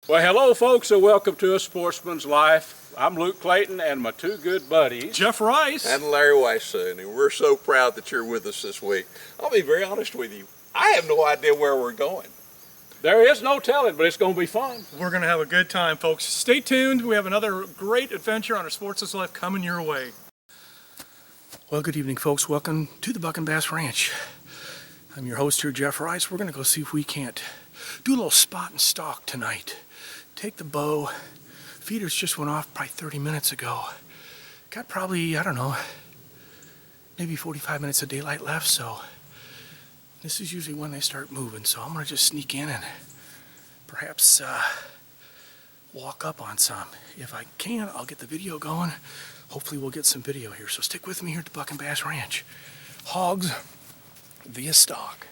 Well, hello folks, and welcome to A Sportsman's Life. I'm Luke Clayton and my two good buddies, Jeff Rice and Larry Weisson, and we're so proud that you're with us this week. I'll be very honest with you, I have no idea where we're going. There is no telling, but it's going to be fun. We're going to have a good time, folks. Stay tuned. We have another great adventure on A Sportsman's Life coming your way. Well, good evening, folks. Welcome to the Buck and Bass Ranch. I'm your host here, Jeff Rice. We're going to go see if we can't do a little spot and stalk tonight. Take the bow. Feeders just went off probably 30 minutes ago. Got probably, I don't know, maybe 45 minutes of daylight left, so this is usually when they start moving. So I'm going to just sneak in and perhaps walk up on some. If I can, I'll get the video going. Hopefully we'll get some video here. So stick with me here at the Buck and Bass Ranch. Hogs via stalk.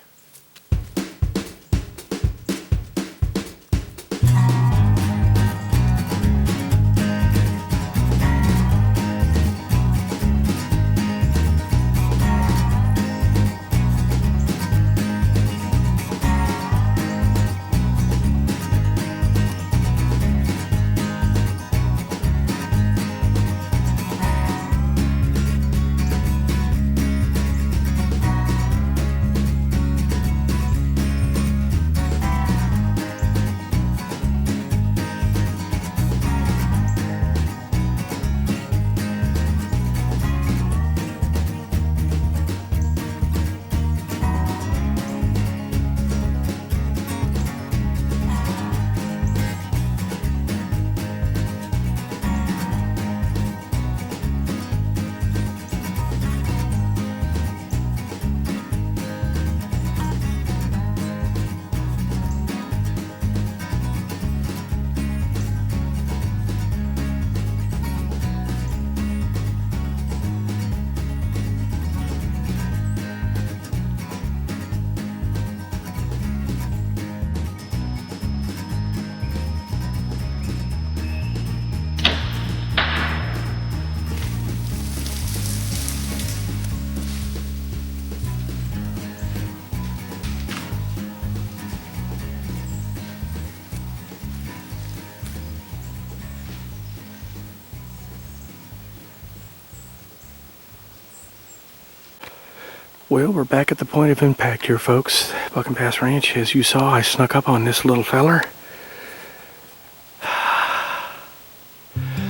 Well, we're back at the point of impact here, folks. Buck and Bass Ranch. As you saw, I snuck up on this little feller.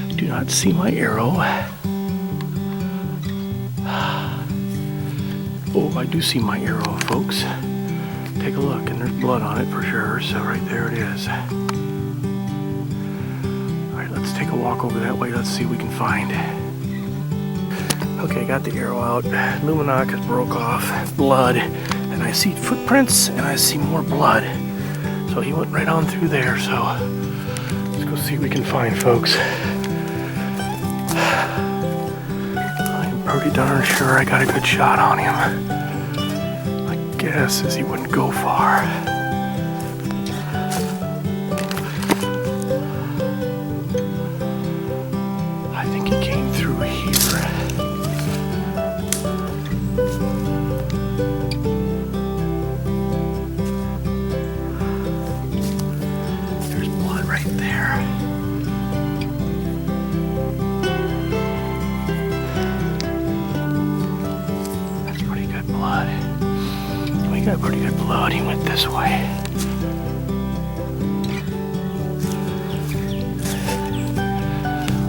Do not see my arrow. Oh, I do see my arrow, folks. Take a look, and there's blood on it for sure. So right there it is. All right, let's take a walk over that way. Let's see what we can find. Okay, got the arrow out. Luminac has broke off. Blood. And I see footprints and I see more blood. So he went right on through there. So let's go see what we can find, folks. I'm pretty darn sure I got a good shot on him. My guess is he wouldn't go far. I think he came through here. Got pretty good blood. He went this way.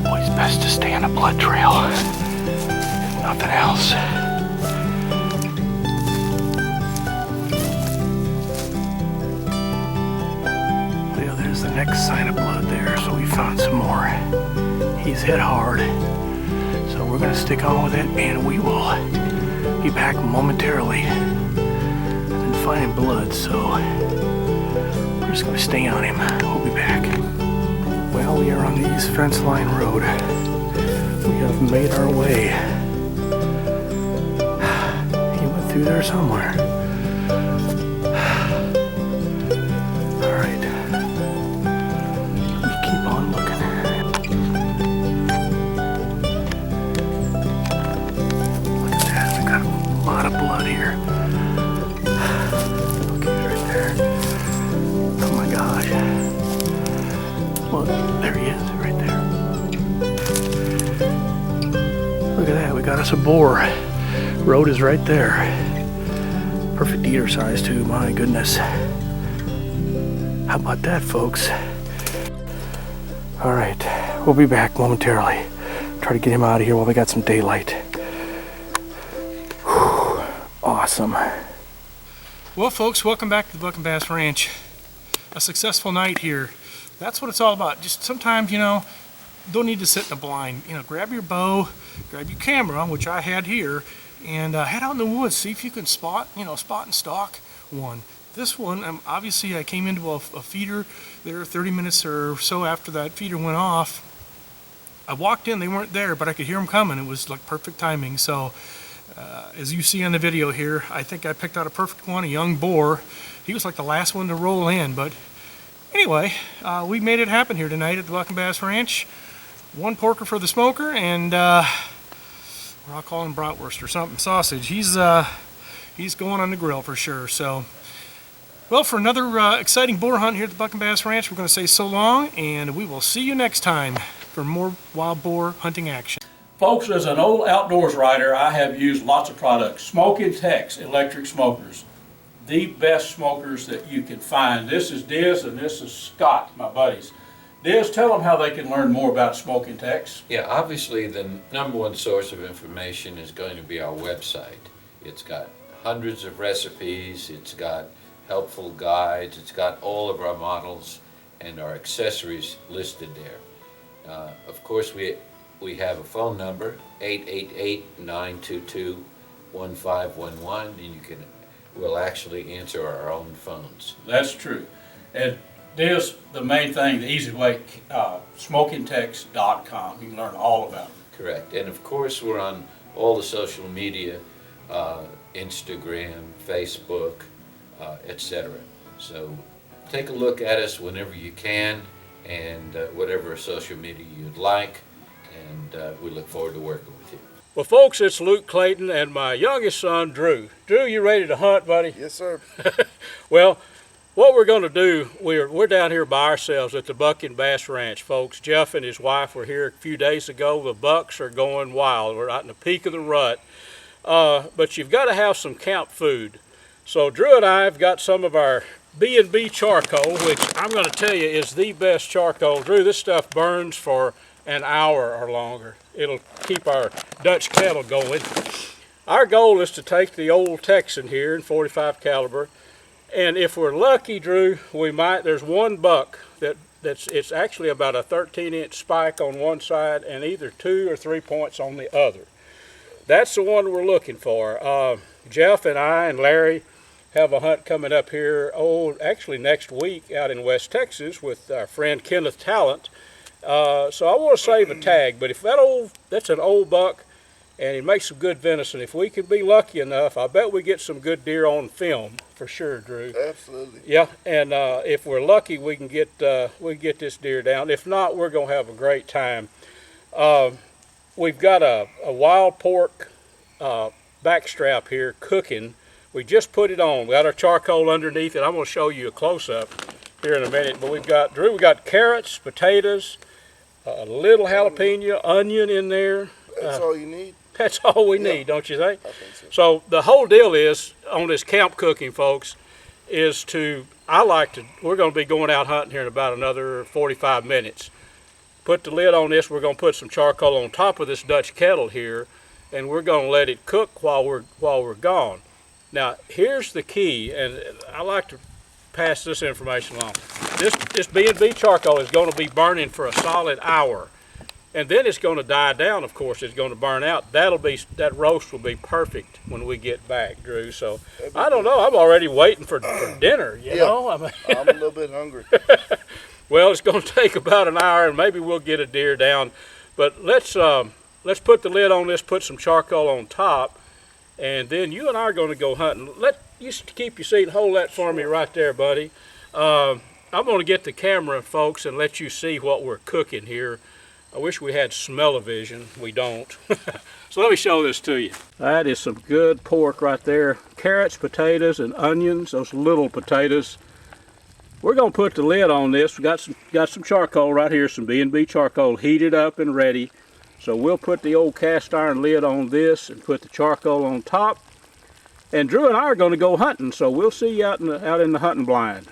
Always best to stay on a blood trail, if nothing else. next sign of blood there, so we found some more. He's hit hard. So we're gonna stick on with it, and we will be back momentarily. I've been finding blood, so we're just gonna stay on him. We'll be back. Well, we are on the East Fence Line Road. We have made our way. He went through there somewhere. All right. We keep on looking. Look at that. We got a lot of blood here. Okay, right there. Oh my gosh. Look, there he is, right there. Look at that, we got us a boar. Road is right there. Perfect eater size too, my goodness. How about that, folks? All right, we'll be back momentarily. Try to get him out of here while we got some daylight. Whew, awesome. Well, folks, welcome back to the Buck and Bass Ranch. A successful night here. That's what it's all about. Just sometimes, you know, don't need to sit in the blind. You know, grab your bow, grab your camera, which I had here, and head out in the woods. See if you can spot and stalk one. This one, obviously I came into a feeder there 30 minutes or so after that feeder went off. I walked in, they weren't there, but I could hear them coming. It was like perfect timing. So as you see on the video here, I think I picked out a perfect one, a young boar. He was like the last one to roll in, but anyway, we made it happen here tonight at the Buck and Bass Ranch. One porker for the smoker, and I'll call him bratwurst or something, sausage. He's going on the grill for sure. So, well, for another exciting boar hunt here at the Buck and Bass Ranch, we're going to say so long, and we will see you next time for more wild boar hunting action. Folks, as an old outdoors writer, I have used lots of products. Smoking Tex electric smokers. The best smokers that you can find. This is Diz and this is Scott, my buddies. Diz, tell them how they can learn more about Smoking Tex. Yeah, obviously the number one source of information is going to be our website. It's got hundreds of recipes, it's got helpful guides, it's got all of our models and our accessories listed there. Of course, we have a phone number, 888-922-1511, and we'll actually answer our own phones. That's true. And Diz, the main thing, the easy way, smokingtex.com. You can learn all about it. Correct. And of course, we're on all the social media, Instagram, Facebook, etc. So take a look at us whenever you can, and whatever social media you'd like, and we look forward to working with you. Well, folks, it's Luke Clayton and my youngest son, Drew. Drew, you ready to hunt, buddy? Yes, sir. Well, what we're going to do, we're down here by ourselves at the Buck and Bass Ranch, folks. Jeff and his wife were here a few days ago. The bucks are going wild. We're out in the peak of the rut. But you've got to have some camp food. So Drew and I have got some of our B&B charcoal, which I'm going to tell you is the best charcoal. Drew, this stuff burns for an hour or longer. It'll keep our Dutch kettle going. Our goal is to take the old Texan here in .45 caliber, and if we're lucky, Drew, there's one buck it's actually about a 13-inch spike on one side and either 2 or 3 points on the other. That's the one we're looking for. Jeff and I and Larry have a hunt coming up here, actually next week out in West Texas with our friend Kenneth Talent. So I want to save a tag, but if that's an old buck and he makes some good venison, if we can be lucky enough, I bet we get some good deer on film for sure, Drew. Absolutely. Yeah, and if we're lucky, we can get this deer down. If not, we're gonna have a great time. We've got a wild pork backstrap here cooking. We just put it on. We got our charcoal underneath it. I'm gonna show you a close-up here in a minute. But we got carrots, potatoes, a little jalapeno, onion in there. That's all you need? That's all we need, don't you think? I think so. So the whole deal is, on this camp cooking, folks, is we're going to be going out hunting here in about another 45 minutes. Put the lid on this, we're going to put some charcoal on top of this Dutch kettle here, and we're going to let it cook while we're gone. Now, here's the key, and I like to pass this information along. This B&B charcoal is going to be burning for a solid hour. And then it's going to die down, of course. It's going to burn out. That roast will be perfect when we get back, Drew. So, I don't know. I'm already waiting for dinner, you know? I'm a little bit hungry. Well, it's going to take about an hour, and maybe we'll get a deer down. But let's put the lid on this, put some charcoal on top, and then you and I are going to go hunting. Let you keep your seat and hold that for me right there, buddy. I'm going to get the camera, folks, and let you see what we're cooking here. I wish we had smell-o-vision. We don't. So let me show this to you. That is some good pork right there. Carrots, potatoes, and onions, those little potatoes. We're going to put the lid on this. We got some charcoal right here, some B&B charcoal heated up and ready. So we'll put the old cast iron lid on this and put the charcoal on top. And Drew and I are going to go hunting, so we'll see you out in the hunting blind.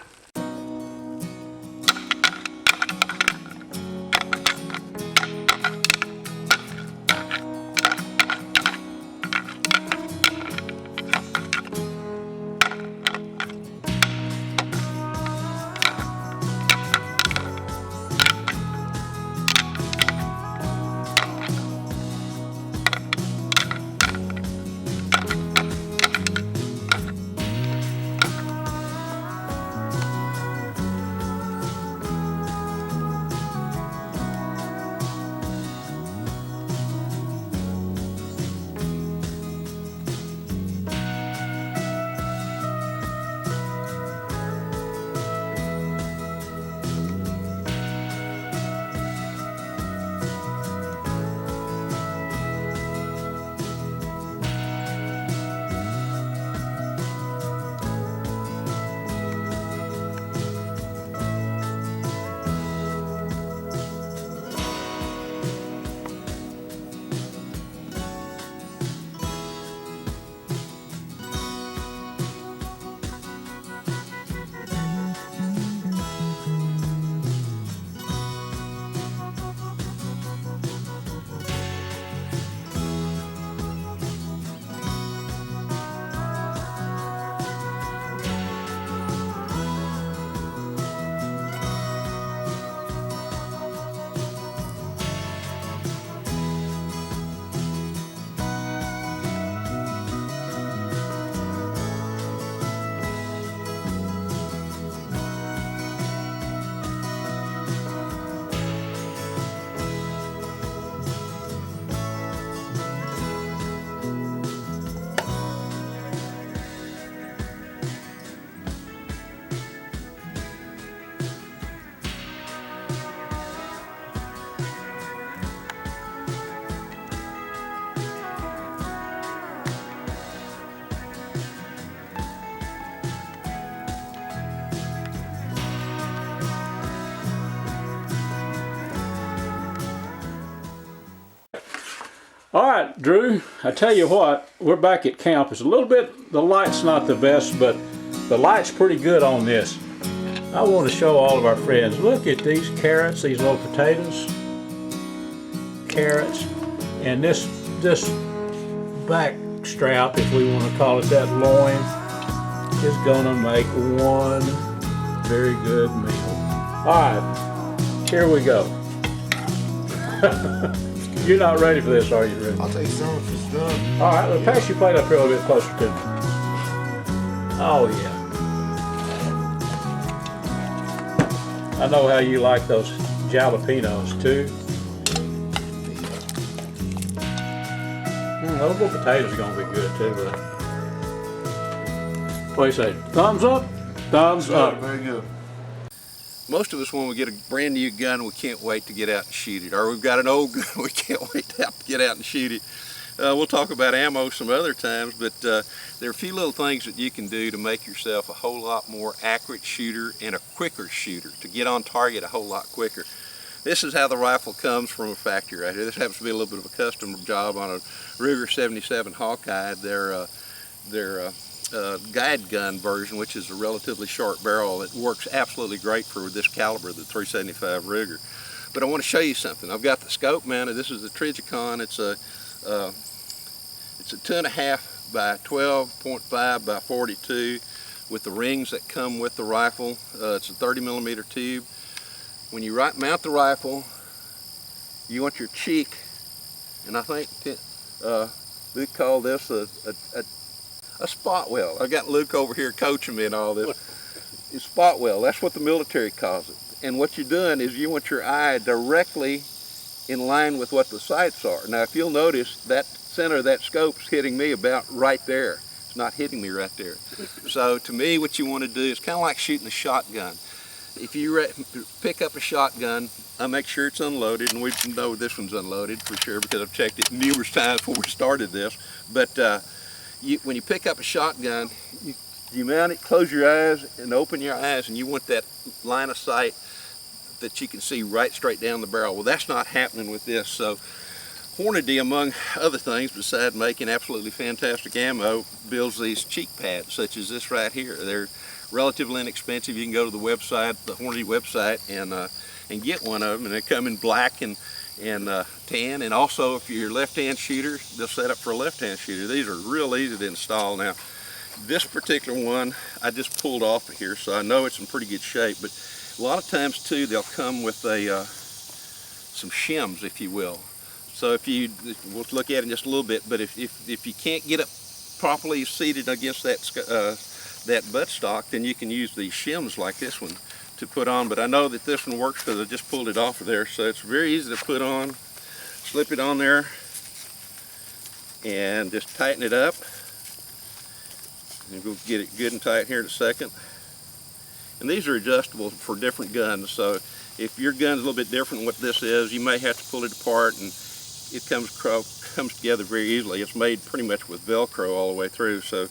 All right, Drew, I tell you what, we're back at camp. It's a little bit, the light's not the best, but the light's pretty good on this. I want to show all of our friends, look at these carrots, these little potatoes, carrots, and this back strap, if we want to call it that, loin, is gonna make one very good meal. All right, here we go. You're not ready for this, are you, Drew? I'll take some if it's done. All right, let's pass your plate up here a little bit closer to me. Oh, yeah. I know how you like those jalapenos, too. Those little potatoes are going to be good, too. But what do you say? Thumbs up? Thumbs up. Very good. Most of us, when we get a brand new gun, we can't wait to get out and shoot it. Or we've got an old gun, we can't wait to get out and shoot it. We'll talk about ammo some other times, but there are a few little things that you can do to make yourself a whole lot more accurate shooter and a quicker shooter, to get on target a whole lot quicker. This is how the rifle comes from a factory right here. This happens to be a little bit of a custom job on a Ruger 77 Hawkeye. Their guide gun version, which is a relatively short barrel. It works absolutely great for this caliber, the 375 Ruger. But I want to show you something. I've got the scope mounted. This is the Trigicon. It's a 2.5 by 12.5 by 42. with the rings that come with the rifle. It's a 30mm tube. When you mount the rifle, you want your cheek, and I think Luke called this a spot weld. I got Luke over here coaching me and all this. It's spot weld. That's what the military calls it. And what you're doing is you want your eye directly in line with what the sights are. Now, if you'll notice, that center of that scope's hitting me about right there. It's not hitting me right there. So to me, what you want to do is kind of like shooting a shotgun. If you pick up a shotgun, I make sure it's unloaded, and we know this one's unloaded for sure because I've checked it numerous times before we started this. But when you pick up a shotgun, you mount it, close your eyes, and open your eyes, and you want that line of sight that you can see right straight down the barrel. Well, that's not happening with this. So Hornady, among other things, besides making absolutely fantastic ammo, builds these cheek pads such as this right here. They're relatively inexpensive. You can go to the website, the Hornady website, and get one of them, and they come in black and tan, and also if you're a left-hand shooter, they'll set up for a left-hand shooter. These are real easy to install. Now, this particular one I just pulled off of here, so I know it's in pretty good shape, but a lot of times too they'll come with some shims, if you will. So we'll look at it in just a little bit, but if you can't get it properly seated against that buttstock, then you can use these shims like this one to put on. But I know that this one works because I just pulled it off of there, so it's very easy to put on. Slip it on there and just tighten it up. And we'll get it good and tight here in a second. And these are adjustable for different guns, so if your gun's a little bit different than what this is, you may have to pull it apart, and it comes together very easily. It's made pretty much with Velcro all the way through, so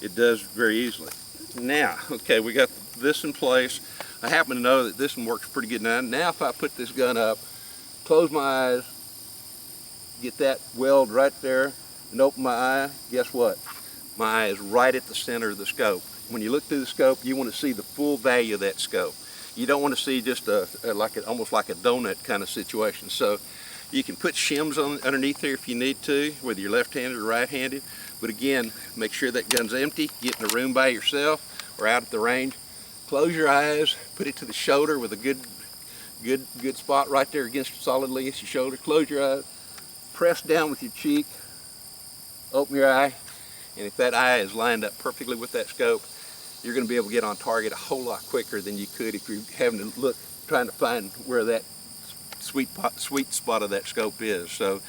it does very easily. Now, okay, we got this in place. I happen to know that this one works pretty good now. Now if I put this gun up, close my eyes, get that weld right there, and open my eye, guess what? My eye is right at the center of the scope. When you look through the scope, you want to see the full value of that scope. You don't want to see just almost like a donut kind of situation. So you can put shims underneath there if you need to, whether you're left-handed or right-handed. But again, make sure that gun's empty. Get in a room by yourself or out at the range. Close your eyes, put it to the shoulder with a good spot right there solidly against your shoulder. Close your eyes, press down with your cheek, open your eye, and if that eye is lined up perfectly with that scope, you're going to be able to get on target a whole lot quicker than you could if you're having to look, trying to find where that sweet spot of that scope is. So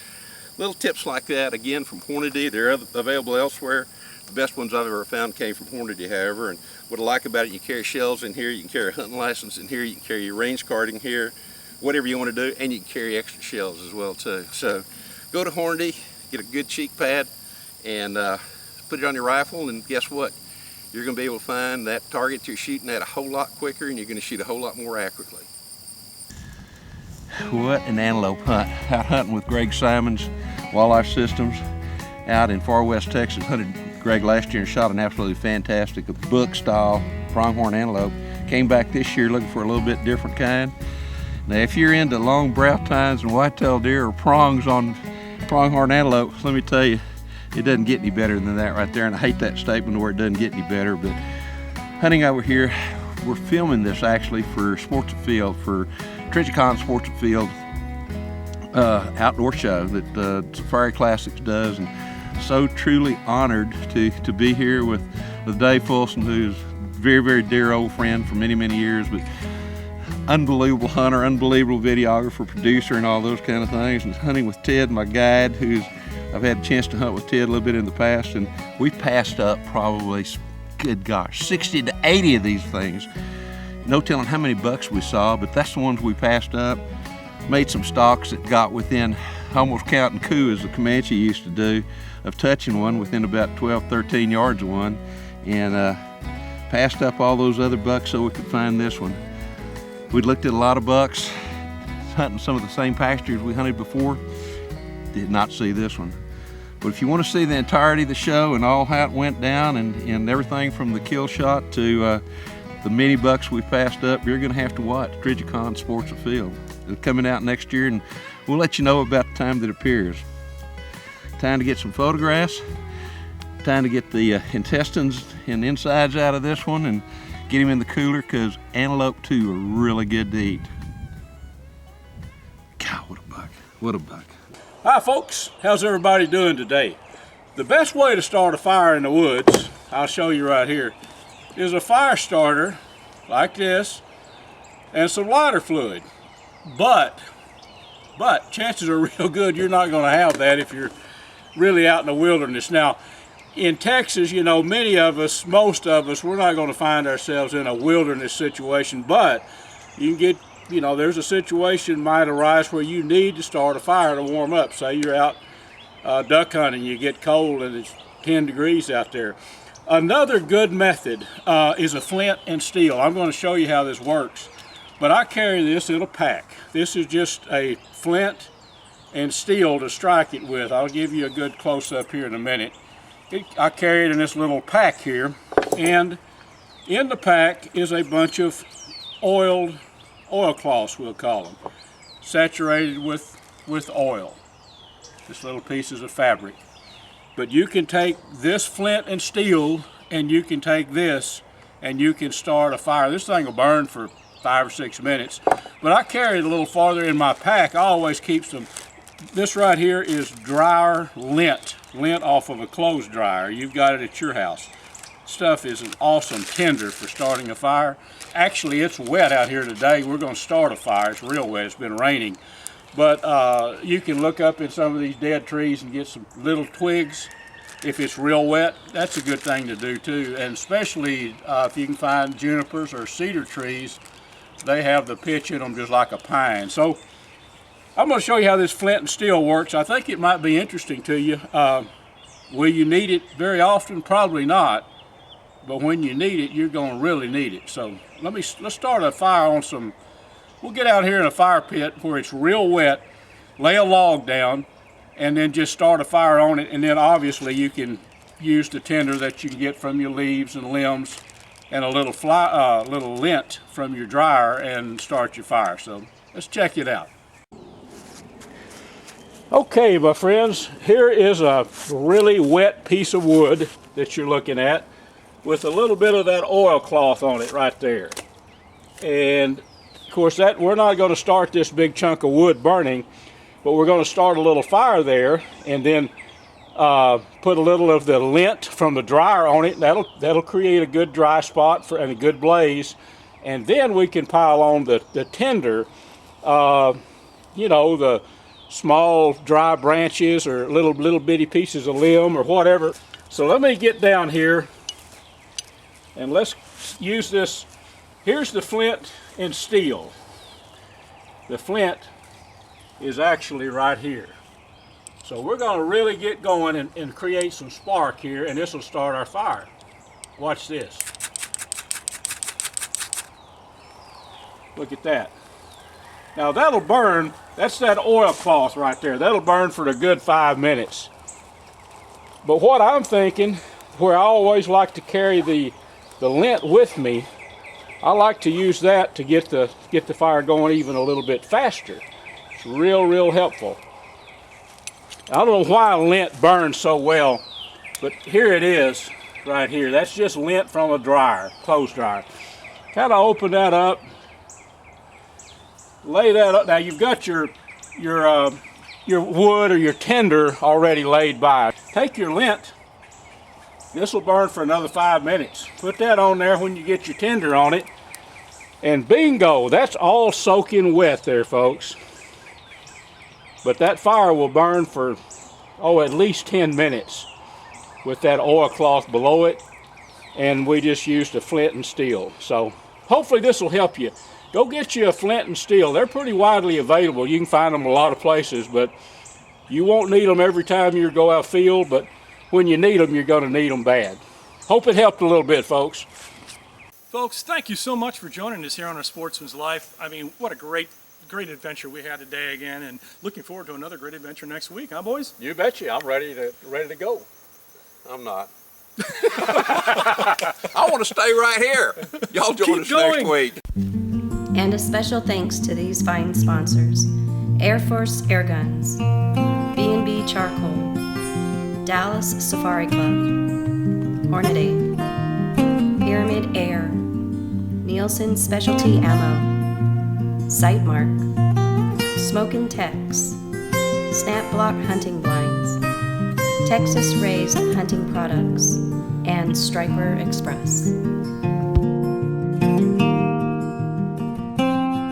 little tips like that, again, from Hornady. They're available elsewhere. The best ones I've ever found came from Hornady, however. And what I like about it, you carry shells in here, you can carry a hunting license in here, you can carry your range card in here, whatever you want to do, and you can carry extra shells as well too. So go to Hornady, get a good cheek pad, and put it on your rifle, and guess what? You're going to be able to find that target you're shooting at a whole lot quicker, and you're going to shoot a whole lot more accurately. What an antelope hunt. Out hunting with Greg Simon's Wildlife Systems out in far west Texas. Hunted Greg last year and shot an absolutely fantastic book style pronghorn antelope. Came back this year looking for a little bit different kind. Now if you're into long brow tines and whitetail deer or prongs on pronghorn antelope, let me tell you, it doesn't get any better than that right there. And I hate that statement where it doesn't get any better, but hunting over here, we're filming this actually for Sportsman Field, for Trigicon Sportsman Field outdoor show that Safari Classics does, and so truly honored to be here with Dave Fulson, who's a very, very dear old friend for many, many years, but unbelievable hunter, unbelievable videographer, producer, and all those kind of things. And hunting with Ted, my guide, I've had a chance to hunt with Ted a little bit in the past, and we passed up probably, good gosh, 60 to 80 of these things. No telling how many bucks we saw, but that's the ones we passed up. Made some stalks that got within, almost counting coup as the Comanche used to do, of touching one within about 12, 13 yards of one, and passed up all those other bucks so we could find this one. We looked at a lot of bucks, hunting some of the same pastures we hunted before, did not see this one. But if you want to see the entirety of the show and all how it went down and everything from the kill shot to the mini bucks we passed up, you're going to have to watch Trigicon Sportsman Field. It's coming out next year, and we'll let you know about the time that it appears. Time to get some photographs, time to get the intestines and insides out of this one and get him in the cooler, because antelope too are really good to eat. God, what a buck, what a buck. Hi folks, how's everybody doing today? The best way to start a fire in the woods, I'll show you right here, is a fire starter like this and some lighter fluid. But chances are real good you're not going to have that if you're really out in the wilderness. Now, in Texas, you know, many of us, most of us, we're not going to find ourselves in a wilderness situation, but you can get, you know, there's a situation might arise where you need to start a fire to warm up. Say you're out duck hunting, you get cold and it's 10 degrees out there. Another good method is a flint and steel. I'm going to show you how this works, but I carry this in a pack. This is just a flint and steel to strike it with. I'll give you a good close-up here in a minute. I carry it in this little pack here, and in the pack is a bunch of oilcloths, we'll call them, saturated with oil. Just little pieces of fabric. But you can take this flint and steel, and you can take this, and you can start a fire. This thing will burn for 5 or 6 minutes, but I carry it a little farther in my pack. I always keep some. This right here is dryer lint off of a clothes dryer. You've got it at your house. Stuff is an awesome tinder for starting a fire. Actually, it's wet out here today. We're going to start a fire. It's real wet. It's been raining. But you can look up in some of these dead trees and get some little twigs. If it's real wet, that's a good thing to do too. And especially if you can find junipers or cedar trees, they have the pitch in them just like a pine. So I'm going to show you how this flint and steel works. I think it might be interesting to you. Will you need it very often? Probably not. But when you need it, you're going to really need it. So let's start a fire on some. We'll get out here in a fire pit where it's real wet, lay a log down, and then just start a fire on it. And then obviously you can use the tinder that you can get from your leaves and limbs and a little lint from your dryer and start your fire. So let's check it out. Okay, my friends, here is a really wet piece of wood that you're looking at with a little bit of that oilcloth on it right there. And of course, that we're not going to start this big chunk of wood burning, but we're going to start a little fire there, and then put a little of the lint from the dryer on it. That'll create a good dry spot and a good blaze, and then we can pile on the tinder. You know, the small dry branches or little bitty pieces of limb or whatever. So let me get down here and let's use this. Here's the flint and steel. The flint is actually right here. So we're going to really get going and create some spark here, and this will start our fire. Watch this. Look at that. Now that'll burn. That's that oilcloth right there. That'll burn for a good 5 minutes. But what I'm thinking, where I always like to carry the lint with me, I like to use that to get the fire going even a little bit faster. It's real helpful. I don't know why lint burns so well, but here it is right here. That's just lint from a dryer, clothes dryer. Kind of open that up. Lay that up. Now you've got your wood or your tinder already laid by. Take your lint. This will burn for another 5 minutes. Put that on there when you get your tinder on it. And bingo, that's all soaking wet there, folks. But that fire will burn for, at least 10 minutes with that oilcloth below it. And we just used a flint and steel. So hopefully this will help you. Go get you a flint and steel. They're pretty widely available. You can find them a lot of places, but you won't need them every time you go out field, but when you need them, you're going to need them bad. Hope it helped a little bit, folks. Folks, thank you so much for joining us here on our Sportsman's Life. I mean, what a great adventure we had today again, and looking forward to another great adventure next week, huh, boys? You betcha. I'm ready to go. I'm not. I want to stay right here. Y'all join us next week. And a special thanks to these fine sponsors: Air Force Air Guns, B&B Charcoal, Dallas Safari Club, Hornady, Pyramid Air, Nielsen Specialty Ammo, Sightmark, Smokin' Tex, Snap Block Hunting Blinds, Texas Raised Hunting Products, and Striper Express.